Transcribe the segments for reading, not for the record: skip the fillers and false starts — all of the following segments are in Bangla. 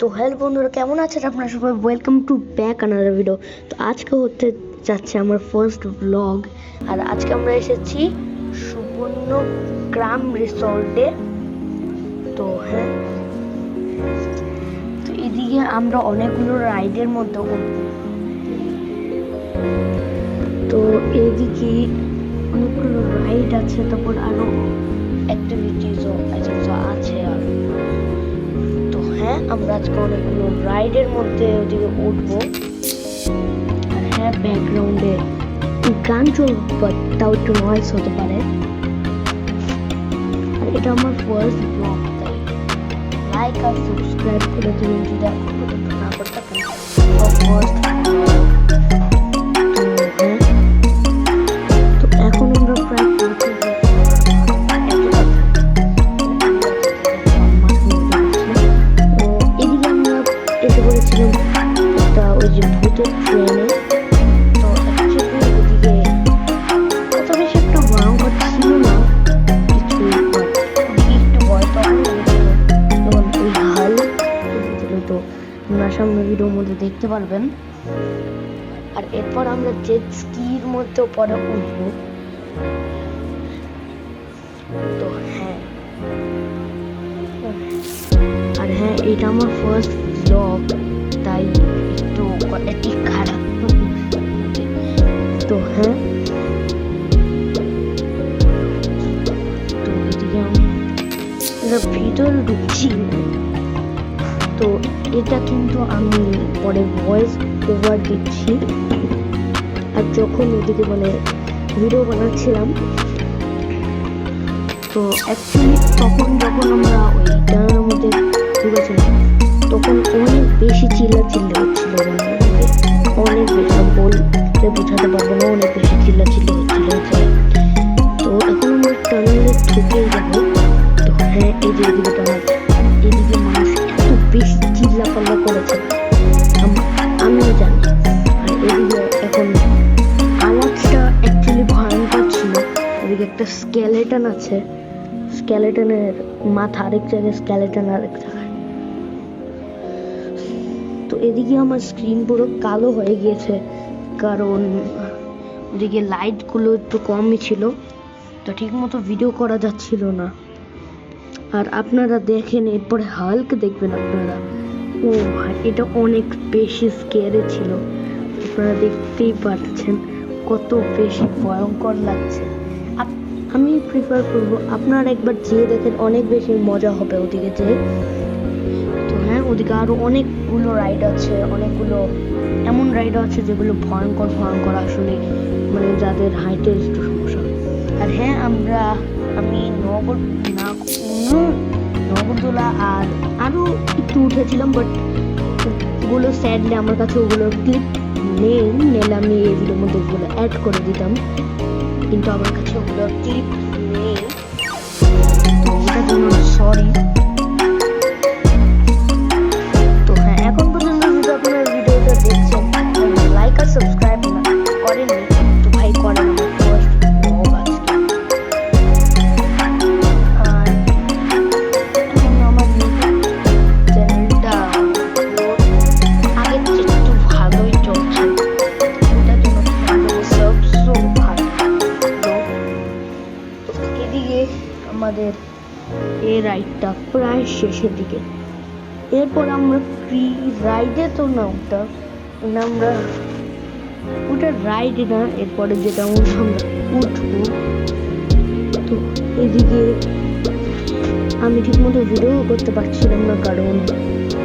তো হ্যালো বন্ধুরা, কেমন আছেন আপনারা সবাই? Welcome to back another video. তো আজকে হতে যাচ্ছে আমার ফার্স্ট ব্লগ। আর আজকে আমরা এসেছি সুবর্ণগ্রাম রিসর্টে। তো হ্যাঁ, তো এদিকে আমরা অনেকগুলো রাইডের মধ্যে উঠব। তো এদিকে অনেকগুলো রাইড আছে, তারপর আরো অ্যাক্টিভিটিসও আছে। আর তো হ্যাঁ, আমরা আজকে অনেকগুলো রাইডের মধ্যে ওদিকে উঠবো। আর হ্যাঁ, ব্যাকগ্রাউন্ডে গান চলবে, তাও একটু নয়েজ হতে পারে। আর এটা আমার ফার্স্ট ব্লগ, তাই লাইক আর সাবস্ক্রাইব করে দিন যদি এখন পর্যন্ত না করে থাকেন। ফার্স্ট তো এখন আমরা প্রায় এসে পড়েছিলাম একটা ওই যে ভূতের ট্রেনে। তো অ্যাকচুয়ালি ওদিকে অত বেশি একটু ভয়ঙ্কর ছিল না কিছু, ওদিকে একটু ভয় তখন লেগেছিল যখন ওই হাল ছিল। তো আপনারা সামনে ভিডিওর মধ্যে দেখতে পারবেন। আর এরপর আমরা জেট স্কির মধ্যেও পরে উঠবো। তো হ্যাঁ, আর হ্যাঁ, এটা আমার ফার্স্ট ব্লগ, তাই একটু কোয়ালিটি খারাপ। তো হ্যাঁ, তো এদিকে আমরা ভিতরে ঢুকছি। তো এটা কিন্তু আমি পরে ভয়েস ওভার দিচ্ছি। আর যখন ওদিকে মানে ভিডিও বানাচ্ছিলাম, তো অ্যাকচুয়ালি তখন যখন আমরা ওইটার মধ্যে ঢুকেছিলাম তখন অনেক বেশি চিল্লাচিল্লি হচ্ছিল, অনেক বেশি বলতে বোঝাতে পারবো না, অনেক বেশি চিল্লাচিল্লি হচ্ছিল। তো এখন আমরা টানেলে ঢুকেই যাবো। তো হ্যাঁ, এই যে এদিকে টানেল, এদিকে মানুষ এত বেশি চিল্লাপাল্লা করেছে আমিও জানি। আর এদিকে এখন আওয়াজটা অ্যাকচুয়ালি ভয়ঙ্কর ছিল। এদিকে একটা স্কেলেটন আছে, স্কেলেটনের মাথা আরেক জায়গায়, স্কেলেটন আরেক জায়গায়। তো এদিকে আমার স্ক্রিন পুরো কালো হয়ে গিয়েছে, কারণ ওদিকে লাইটগুলো একটু কমই ছিল, তো ঠিক মতো ভিডিও করা যাচ্ছিল না। আর আপনারা দেখেন, এরপরে হাল্ক দেখবেন আপনারা। ও ভাই, এটা অনেক বেশি স্কেয়ারি ছিল, আপনারা দেখতেই পাচ্ছেন কত বেশি ভয়ঙ্কর লাগছে। আমি প্রিফার করবো আপনারা একবার যেয়ে দেখেন, অনেক বেশি মজা হবে ওদিকে যেয়ে। তো হ্যাঁ, ওদিকে আরো অনেকগুলো রাইড আছে, অনেকগুলো এমন রাইড আছে যেগুলো ভয়ঙ্কর ভয়ঙ্কর আসলে, মানে যাদের হাইটের একটু সমস্যা। আর হ্যাঁ, আমি নগরদোলা আর আরো একটু উঠেছিলাম, বাট ওগুলো স্যাডলি আমার কাছে ওগুলোর ক্লিপ নিলে আমি এই ভিডিওর মধ্যে ওগুলো অ্যাড করে দিতাম, কিন্তু আমার কাছে ওগুলোর ক্লিপ নেই, তো ওটার জন্য সরি। তো হ্যাঁ, এখন পর্যন্ত যদি আপনারা ভিডিওটা দেখছেন, লাইক আর সাবস্ক্রাইব করেননি, তো ভাই করেন। আমার ফার্স্ট ব্লগ আজকে। আর এখন আমার ইউটিউব চ্যানেলটা আগের চেয়ে একটু ভালোই চলছে, ওটার জন্য সবসো ভালো। তো এদিকে আমাদের এই রাইডটা প্রায় শেষের দিকে। এরপর আমরা ফ্রি রাইডে তো না ওটা রাইডে না, এরপরে যেটা আমরা উঠবো। তো এদিকে আমি ঠিক মতো ভিডিও করতে পারছিলাম না, কারণ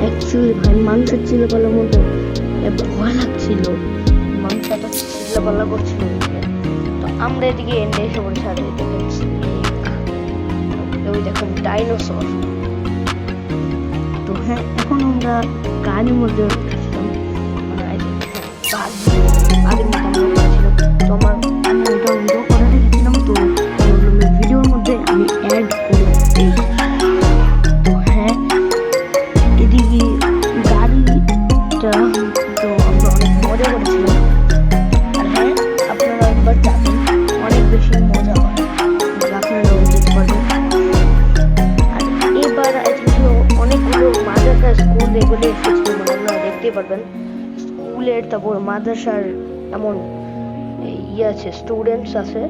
অ্যাকচুয়ালি ভাই মানুষের চিল্লাপাল্লার মধ্যে ভয় লাগছিল, মানুষ এত চিল্লাপাল্লা করছিল। তো আমরা এদিকে এন্ডে এসে পড়েছি। আর দেখেন ওই দেখুন ডাইনোসর। তো হ্যাঁ, এখন আমরা গাড়ির মধ্যে উঠেছিলাম, মানে আগের মতো আমরা উঠেছিলাম। তো আমি ওটা ভিডিও করে রেখেছিলাম, তো ভিডিওর মধ্যে আমি অ্যাড করে দিই। তো হ্যাঁ, এদিকে গাড়িটা তো আমরা অনেক মজা করেছিলাম। আর হ্যাঁ, আপনারা একবার যাবেন, অনেক বেশি মজা হয়, আপনারাও যেতে পারবেন। আর এবার অনেকগুলো মাজার একটা স্কুল এগুলো এসেছিল, মানে আপনারা দেখতেই পারবেন স্কুলের, তারপর মাদ্রাসার এমন ইয়ে আছে, স্টুডেন্টস আছে।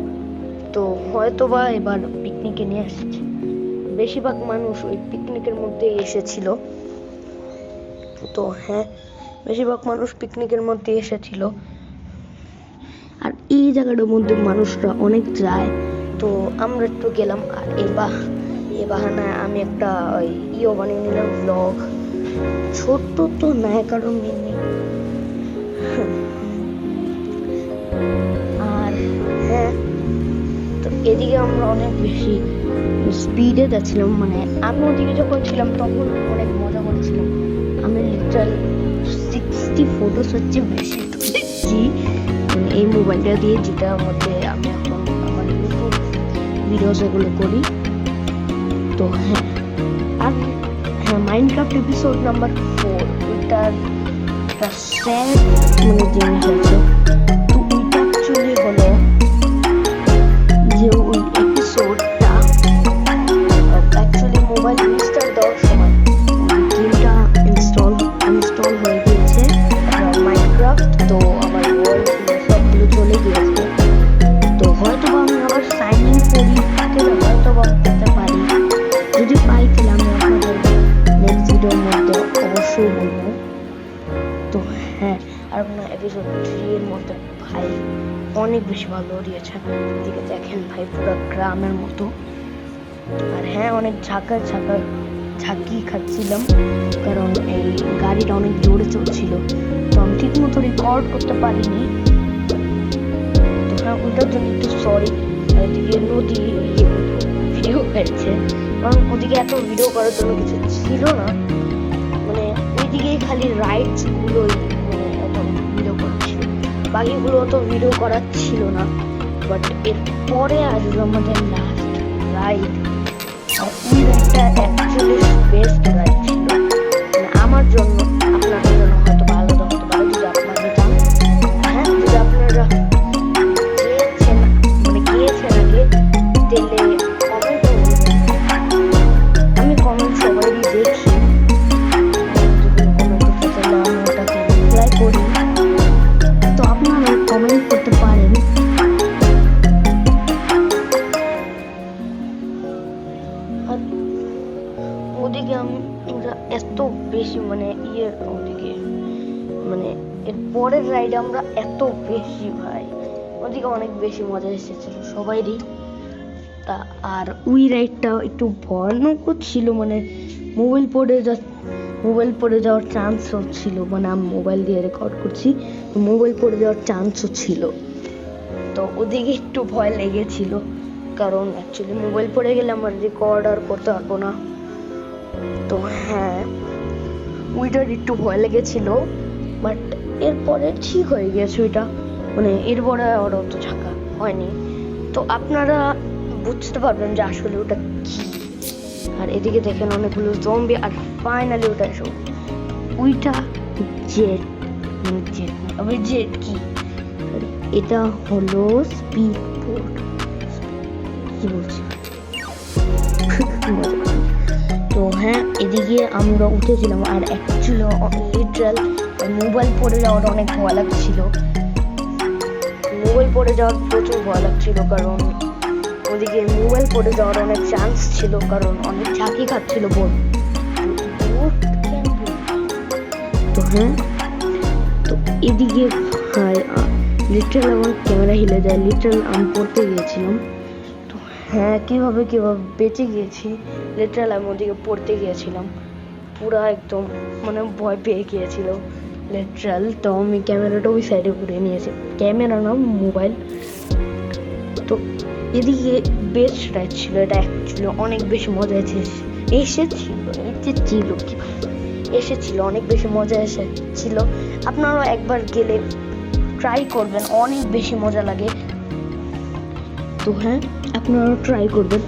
তো হয়তো বা এবার পিকনিকে নিয়ে এসেছে, বেশিরভাগ মানুষ ওই পিকনিকের মধ্যে এসেছিল। তো হ্যাঁ, বেশিরভাগ মানুষ পিকনিকের মধ্যে এসেছিল। আর এই জায়গাটার মধ্যে মানুষরা অনেক যায়, তো আমরা একটু গেলাম। আর এ বাহানায় আমি একটা ইয়ে বানিয়ে নিলাম, ব্লগ। ছোট্ট তো নয়, কারণ মিনি। আর হ্যাঁ, তো এদিকে আমরা অনেক বেশি স্পিডে যাচ্ছিলাম, মানে আমি ওদিকে যখন ছিলাম তখন অনেক মজা করছিলাম। আমি লিটারাল 60 ফটোস হচ্ছে বেশি তুলেছি এই মোবাইলটা দিয়ে, যেটার মধ্যে আমি এখন আমার ইউটিউব ভিডিওস এগুলো করি। তো হ্যাঁ, আর হ্যাঁ, মাইনক্রাফট এপিসোড নাম্বার 4 ওইটার একটা স্যাড মানে জিনিস আছে। তো ওইটা অ্যাকচুয়ালি হলো যে ওই এপিসোডটা অ্যাকচুয়ালি মোবাইল রিস্টার্ট দেওয়ার সময় গেমটা ইনস্টল হয়ে গিয়েছে মাইনক্রাফট। তো আমার ওয়ার্ল্ড সবগুলো চলে গিয়েছে। তো হয়তো আমি আবার সাইন ইন করি, হয়তো বা পেতে পারি। যদি পাই তাহলে আমি আপনাদের নেক্সট ভিডিওর মধ্যে অবশ্যই বলবো। তো হ্যাঁ, আর আপনার এপিসোড 3 এর মধ্যে ভাই অনেক বেশি ভালো দিয়েছে। এদিকে দেখেন ভাই, পুরো গ্রামের মতো। আর হ্যাঁ, অনেক ঝাঁকি খাচ্ছিলাম, কারণ এই গাড়িটা অনেক জোরে চলছিল, তো আমি ঠিক মতো রেকর্ড করতে পারিনি। তো হ্যাঁ, ওটার জন্য একটু সরি। এদিকে নদী ভিডিও করছে, কারণ ওদিকে এত ভিডিও করার জন্য কিছু ছিল না, মানে ওইদিকে খালি রাইডস গুলোই মানে এত ভিডিও করছিল, বাকিগুলো অত ভিডিও করার ছিল না। বাট এরপরে আসবে আমাদের লাস্ট রাইড। আর ওই রাইডটা অ্যাকচুয়ালি বেস্ট রাইড ছিল, মানে আমার জন্য। আপনাদের জন্য হয়তো ভালো হতে পারে যদি আপনারা চান। হ্যাঁ, যদি আপনারা গিয়েছেন আগে, তাহলে কমেন্ট করবেন। আমি কমেন্ট সবারই দেখি, যদি কমেন্ট করতে চাইলে আমি ওটাকে রিপ্লাই করি। তো আপনারা কমেন্ট করতে পারেন। ওদিকে আমরা এত বেশি মানে ওদিকে মানে এর পরের রাইডে আমরা এত বেশি ভাই, ওদিকে অনেক বেশি মজা এসেছিল সবাইরই। তা আর ওই রাইডটা একটু ভয়ানক ছিল, মানে মোবাইল পড়ে যাওয়ার চান্স ছিল, মানে আমি মোবাইল দিয়ে রেকর্ড করছি, মোবাইল পড়ে যাওয়ার চান্সও ছিল। তো ওদিকে একটু ভয় লেগেছিল, কারণ অ্যাকচুয়ালি মোবাইল পড়ে গেলে আমার রেকর্ড আর করতে পারবো না। তো হ্যাঁ, ওইটার একটু ভয় লেগেছিল, বাট এরপরে ঠিক হয়ে গেছে ওইটা, মানে এরপরে আর অত ঝাঁকা হয়নি। তো আপনারা বুঝতে পারবেন যে আসলে ওটা কি। আর এদিকে দেখেন অনেকগুলো জম্বি, আর ফাইনালি ওটা এসে ওইটা জেট কি, এটা হলো স্পিড বোট, কি বলছি। তো হ্যাঁ, এদিকে আমরা উঠেছিলাম, আর অ্যাকচুয়ালি লিটারাল মোবাইল পড়ে যাওয়ার অনেক ভয় লাগছিল, প্রচুর ভয় লাগছিল, কারণ ওদিকে মোবাইল পড়ে যাওয়ার অনেক চান্স ছিল, কারণ অনেক ঝাঁকি খাচ্ছিল বোট। তো হ্যাঁ, তো এদিকে লিটারাল আমার ক্যামেরা হিলে যায়, লিটারাল আমি পড়তে গিয়েছিলাম। তো হ্যাঁ, কিভাবে বেঁচে গিয়েছি, লিটারাল আমি ওদিকে পড়তে গিয়েছিলাম, পুরা একদম মানে ভয় পেয়ে গিয়েছিল লিটারাল। তো আমি ক্যামেরাটা ওই সাইডে ঘুরে নিয়েছি, ক্যামেরা না মোবাইল। তো এদিকে বেস্ট রাইড ছিল এটা, অ্যাকচুয়ালি অনেক বেশি মজা এসেছিল অনেক বেশি মজা এসেছিল। আপনারাও একবার গেলে ট্রাই করবেন, অনেক বেশি মজা লাগে। তো হ্যাঁ, আপনারাও ট্রাই করবেন,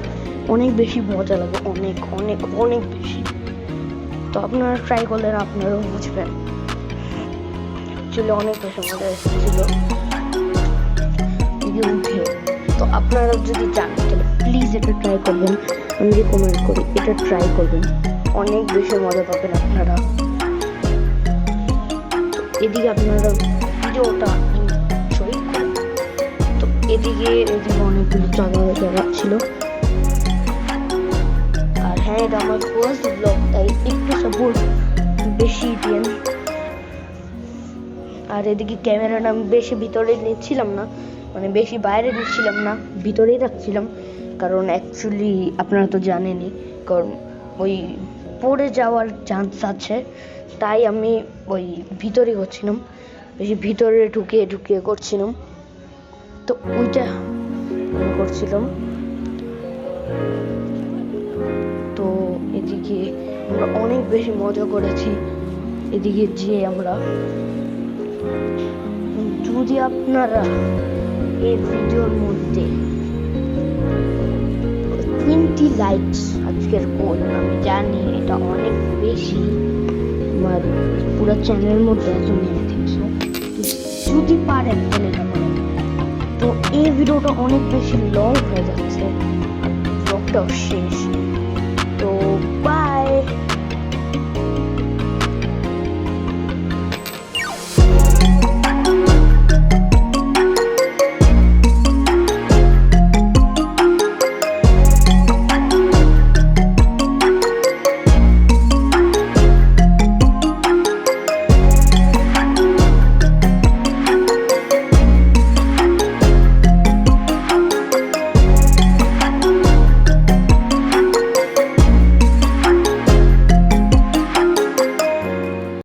অনেক বেশি মজা লাগে, অনেক অনেক অনেক বেশি। তো আপনারা ট্রাই করলে আপনারাও বুঝবেন, অ্যাকচুয়ালি অনেক বেশি মজা এসেছিল উঠে। তো আপনারা যদি চান তাহলে প্লিজ এটা ট্রাই করবেন, আমি রেকমেন্ড করি এটা ট্রাই করবেন। অনেক বেশি মজা পাবেন আপনারা। এদিকে আপনারা ভিডিওটা সরি, তো এদিকে অনেকগুলো জায়গা ছিল। আর হ্যাঁ, এটা আমার ফার্স্ট ব্লগ, তাই একটু সাপোর্ট বেশি দিন। আর এদিকে ক্যামেরাটা আমি বেশি ভিতরে নিচ্ছিলাম না, মানে বেশি বাইরে নিচ্ছিলাম না, ভিতরেই রাখছিলাম। কারণ অ্যাকচুয়ালি আপনারা তো জানেনই, কারণ ওই পড়ে যাওয়ার চান্স আছে, তাই আমি ওই ভিতরে করছিলাম, বেশি ভিতরে ঢুকিয়ে ঢুকিয়ে করছিলাম। তো ওইটা করছিলাম। তো এদিকে আমরা অনেক বেশি মজা করেছি। এদিকে যে আমরা, যদি আপনারা এই ভিডিওর মধ্যে 20 লাইকস আজকের গোল, আমি জানি এটা অনেক বেশি আমার পুরো চ্যানেলের মধ্যে একজন দেখছো, যদি পারেন তাহলে এটা করেন। তো এই ভিডিওটা অনেক বেশি লং হয়ে যাচ্ছে, ব্লগটাও শেষ।